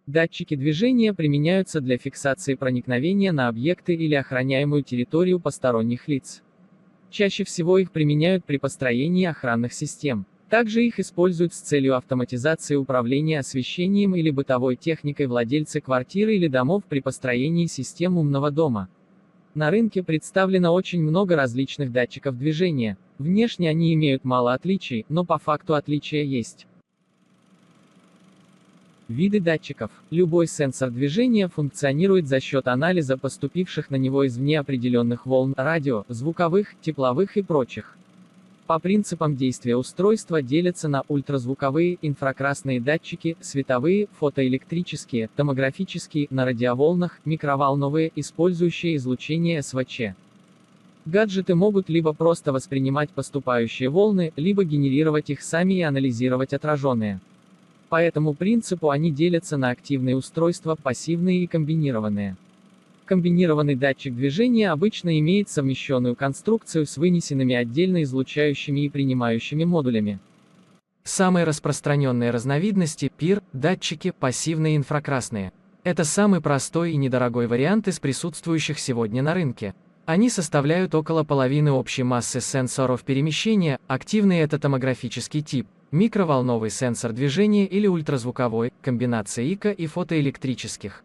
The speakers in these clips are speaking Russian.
Датчики движения применяются для фиксации проникновения на объекты или охраняемую территорию посторонних лиц. Чаще всего их применяют при построении охранных систем. Также их используют с целью автоматизации управления освещением или бытовой техникой владельцы квартиры или домов при построении систем умного дома. На рынке представлено очень много различных датчиков движения. Внешне они имеют мало отличий, но по факту отличия есть. Виды датчиков. Любой сенсор движения функционирует за счет анализа поступивших на него извне определенных волн, радио, звуковых, тепловых и прочих. По принципам действия устройства делятся на ультразвуковые, инфракрасные датчики, световые, фотоэлектрические, томографические, на радиоволнах, микроволновые, использующие излучение СВЧ. Гаджеты могут либо просто воспринимать поступающие волны, либо генерировать их сами и анализировать отраженные. По этому принципу они делятся на активные устройства, пассивные и комбинированные. Комбинированный датчик движения обычно имеет совмещенную конструкцию с вынесенными отдельно излучающими и принимающими модулями. Самые распространенные разновидности – ПИР, датчики, пассивные инфракрасные. Это самый простой и недорогой вариант из присутствующих сегодня на рынке. Они составляют около половины общей массы сенсоров перемещения, активный – это томографический тип, микроволновый сенсор движения или ультразвуковой, комбинация ИКа и фотоэлектрических.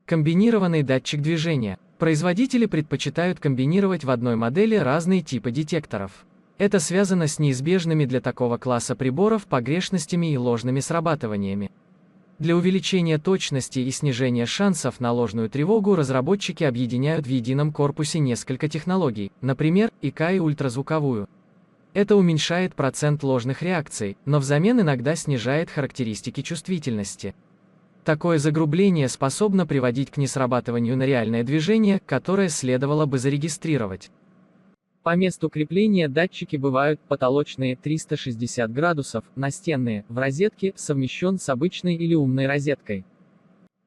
Комбинированный датчик движения. Производители предпочитают комбинировать в одной модели разные типы детекторов. Это связано с неизбежными для такого класса приборов погрешностями и ложными срабатываниями. Для увеличения точности и снижения шансов на ложную тревогу разработчики объединяют в едином корпусе несколько технологий, например, ИК и ультразвуковую. Это уменьшает процент ложных реакций, но взамен иногда снижает характеристики чувствительности. Такое загрубление способно приводить к несрабатыванию на реальное движение, которое следовало бы зарегистрировать. По месту крепления датчики бывают потолочные 360 градусов, настенные, в розетке, совмещен с обычной или умной розеткой.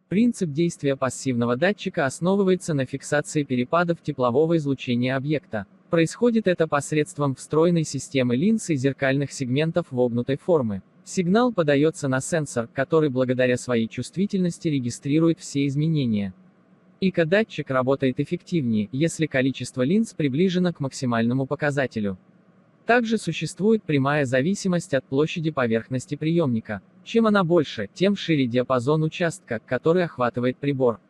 Принцип действия пассивного датчика основывается на фиксации перепадов теплового излучения объекта. Происходит это посредством встроенной системы линз и зеркальных сегментов вогнутой формы. Сигнал подается на сенсор, который благодаря своей чувствительности регистрирует все изменения. ИК-датчик работает эффективнее, если количество линз приближено к максимальному показателю. Также существует прямая зависимость от площади поверхности приемника. Чем она больше, тем шире диапазон участка, который охватывает прибор.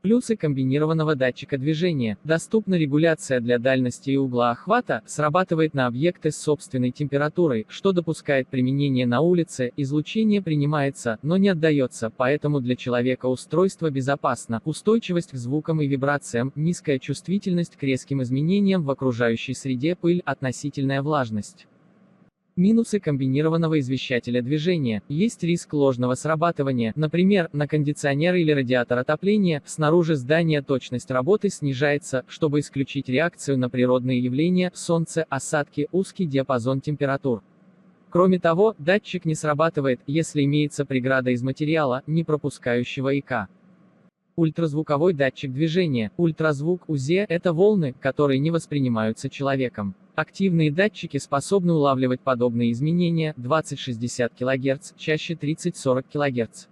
Плюсы комбинированного датчика движения. Доступна регуляция для дальности и угла охвата, срабатывает на объекты с собственной температурой, что допускает применение на улице, излучение принимается, но не отдается, поэтому для человека устройство безопасно, устойчивость к звукам и вибрациям, низкая чувствительность к резким изменениям в окружающей среде, пыль, относительная влажность. Минусы комбинированного извещателя движения. Есть риск ложного срабатывания, например, на кондиционер или радиатор отопления, снаружи здания точность работы снижается, чтобы исключить реакцию на природные явления, солнце, осадки, узкий диапазон температур. Кроме того, датчик не срабатывает, если имеется преграда из материала, не пропускающего ИК. Ультразвуковой датчик движения. Ультразвук, УЗ – это волны, которые не воспринимаются человеком. Активные датчики способны улавливать подобные изменения 20-60 кГц, чаще 30-40 кГц.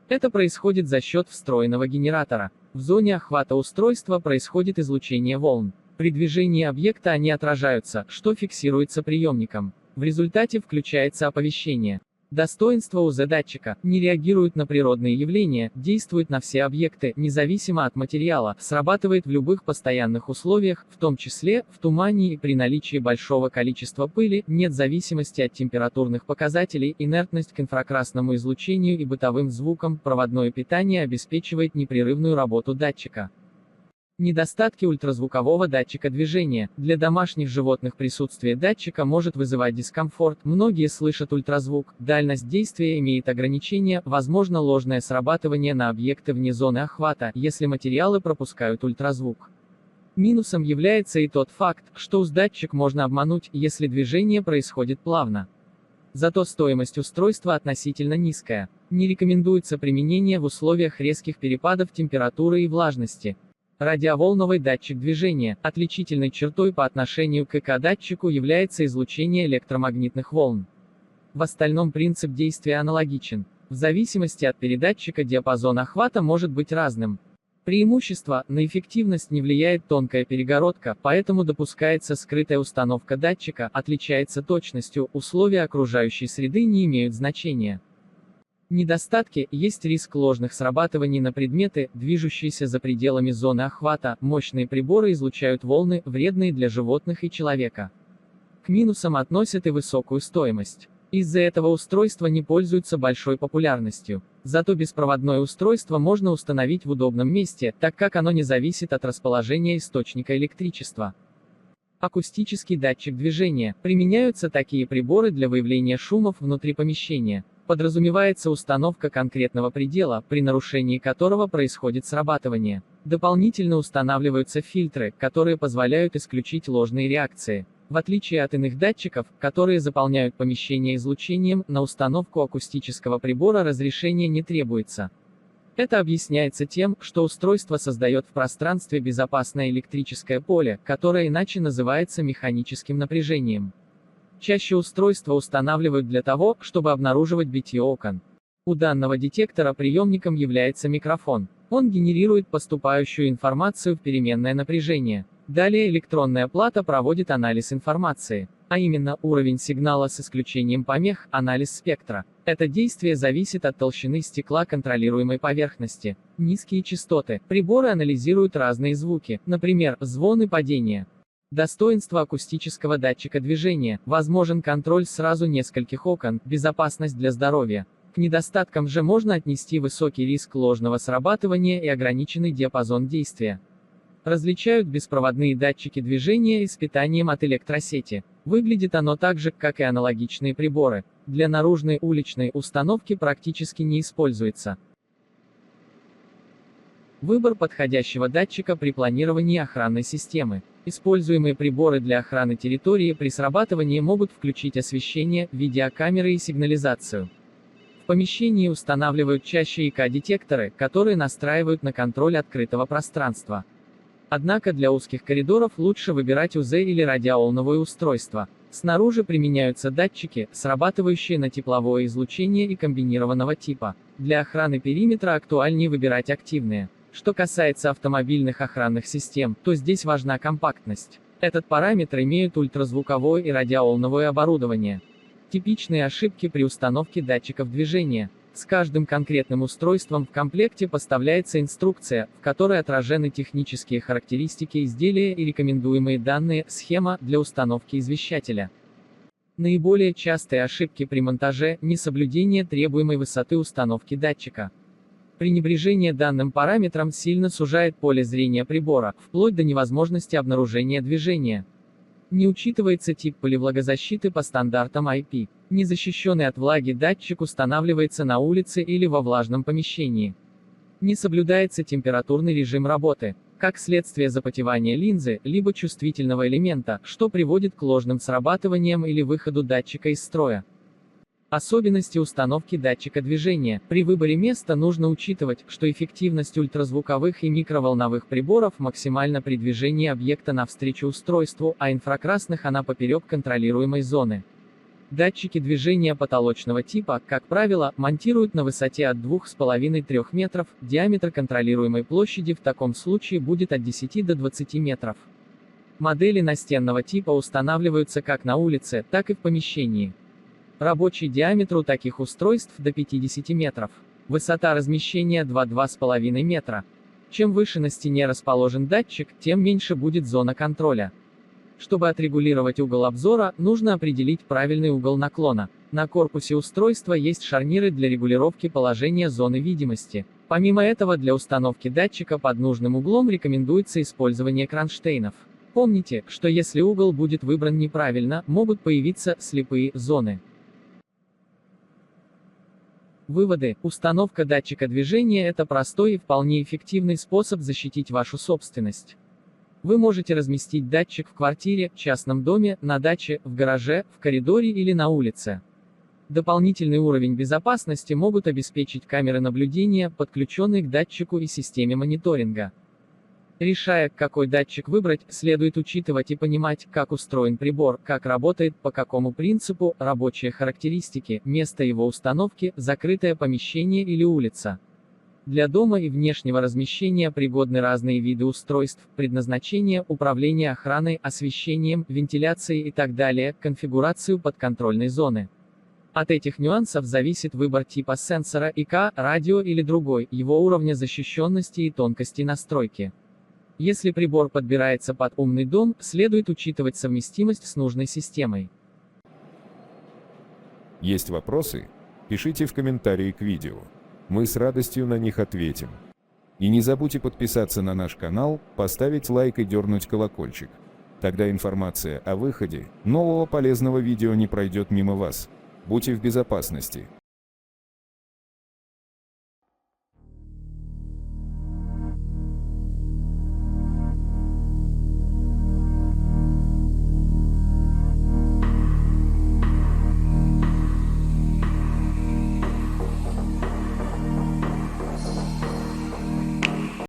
Это происходит за счет встроенного генератора. В зоне охвата устройства происходит излучение волн. При движении объекта они отражаются, что фиксируется приемником. В результате включается оповещение. Достоинство УЗ-датчика. Не реагирует на природные явления, действует на все объекты, независимо от материала, срабатывает в любых постоянных условиях, в том числе, в тумане и при наличии большого количества пыли, нет зависимости от температурных показателей, инертность к инфракрасному излучению и бытовым звукам, проводное питание обеспечивает непрерывную работу датчика. Недостатки ультразвукового датчика движения. Для домашних животных присутствие датчика может вызывать дискомфорт, многие слышат ультразвук, дальность действия имеет ограничения, возможно ложное срабатывание на объекты вне зоны охвата, если материалы пропускают ультразвук. Минусом является и тот факт, что УЗ-датчик можно обмануть, если движение происходит плавно. Зато стоимость устройства относительно низкая. Не рекомендуется применение в условиях резких перепадов температуры и влажности. Радиоволновый датчик движения. Отличительной чертой по отношению к ИК-датчику является излучение электромагнитных волн. В остальном принцип действия аналогичен. В зависимости от передатчика диапазон охвата может быть разным. Преимущество: на эффективность не влияет тонкая перегородка, поэтому допускается скрытая установка датчика, отличается точностью, условия окружающей среды не имеют значения. Недостатки: есть риск ложных срабатываний на предметы, движущиеся за пределами зоны охвата, мощные приборы излучают волны, вредные для животных и человека. К минусам относят и высокую стоимость. Из-за этого устройства не пользуются большой популярностью. Зато беспроводное устройство можно установить в удобном месте, так как оно не зависит от расположения источника электричества. Акустический датчик движения. Применяются такие приборы для выявления шумов внутри помещения. Подразумевается установка конкретного предела, при нарушении которого происходит срабатывание. Дополнительно устанавливаются фильтры, которые позволяют исключить ложные реакции. В отличие от иных датчиков, которые заполняют помещение излучением, на установку акустического прибора разрешение не требуется. Это объясняется тем, что устройство создает в пространстве безопасное электрическое поле, которое иначе называется механическим напряжением. Чаще устройства устанавливают для того, чтобы обнаруживать битье окон. У данного детектора приемником является микрофон. Он генерирует поступающую информацию в переменное напряжение. Далее электронная плата проводит анализ информации, а именно уровень сигнала с исключением помех, анализ спектра. Это действие зависит от толщины стекла контролируемой поверхности. Низкие частоты. Приборы анализируют разные звуки, например, звон и падение. Достоинство акустического датчика движения. Возможен контроль сразу нескольких окон, безопасность для здоровья. К недостаткам же можно отнести высокий риск ложного срабатывания и ограниченный диапазон действия. Различают беспроводные датчики движения и с питанием от электросети. Выглядит оно так же, как и аналогичные приборы. Для наружной уличной установки практически не используется. Выбор подходящего датчика при планировании охранной системы. Используемые приборы для охраны территории при срабатывании могут включить освещение, видеокамеры и сигнализацию. В помещении устанавливают чаще ИК-детекторы, которые настраивают на контроль открытого пространства. Однако для узких коридоров лучше выбирать УЗ или радиоволновое устройство. Снаружи применяются датчики, срабатывающие на тепловое излучение и комбинированного типа. Для охраны периметра актуальнее выбирать активные. Что касается автомобильных охранных систем, то здесь важна компактность. Этот параметр имеют ультразвуковое и радиоволновое оборудование. Типичные ошибки при установке датчиков движения. С каждым конкретным устройством в комплекте поставляется инструкция, в которой отражены технические характеристики изделия и рекомендуемые данные, схема для установки извещателя. Наиболее частые ошибки при монтаже – несоблюдение требуемой высоты установки датчика. Пренебрежение данным параметром сильно сужает поле зрения прибора, вплоть до невозможности обнаружения движения. Не учитывается тип поливлагозащиты по стандартам IP. Незащищенный от влаги датчик устанавливается на улице или во влажном помещении. Не соблюдается температурный режим работы. Как следствие запотевания линзы, либо чувствительного элемента, что приводит к ложным срабатываниям или выходу датчика из строя. Особенности установки датчика движения. При выборе места нужно учитывать, что эффективность ультразвуковых и микроволновых приборов максимальна при движении объекта навстречу устройству, а инфракрасных она поперек контролируемой зоны. Датчики движения потолочного типа, как правило, монтируют на высоте от 2,5-3 метров, диаметр контролируемой площади в таком случае будет от 10 до 20 метров. Модели настенного типа устанавливаются как на улице, так и в помещении. Рабочий диаметр у таких устройств до 50 метров. Высота размещения 2-2,5 метра. Чем выше на стене расположен датчик, тем меньше будет зона контроля. Чтобы отрегулировать угол обзора, нужно определить правильный угол наклона. На корпусе устройства есть шарниры для регулировки положения зоны видимости. Помимо этого, для установки датчика под нужным углом рекомендуется использование кронштейнов. Помните, что если угол будет выбран неправильно, могут появиться слепые зоны. Выводы. Установка датчика движения – это простой и вполне эффективный способ защитить вашу собственность. Вы можете разместить датчик в квартире, частном доме, на даче, в гараже, в коридоре или на улице. Дополнительный уровень безопасности могут обеспечить камеры наблюдения, подключенные к датчику и системе мониторинга. Решая, какой датчик выбрать, следует учитывать и понимать, как устроен прибор, как работает, по какому принципу, рабочие характеристики, место его установки, закрытое помещение или улица. Для дома и внешнего размещения пригодны разные виды устройств, предназначение, управление охраной, освещением, вентиляцией и так далее, конфигурацию подконтрольной зоны. От этих нюансов зависит выбор типа сенсора, ИК, радио или другой, его уровня защищенности и тонкости настройки. Если прибор подбирается под умный дом, следует учитывать совместимость с нужной системой. Есть вопросы? Пишите в комментарии к видео. Мы с радостью на них ответим. И не забудьте подписаться на наш канал, поставить лайк и дернуть колокольчик. Тогда информация о выходе нового полезного видео не пройдет мимо вас. Будьте в безопасности.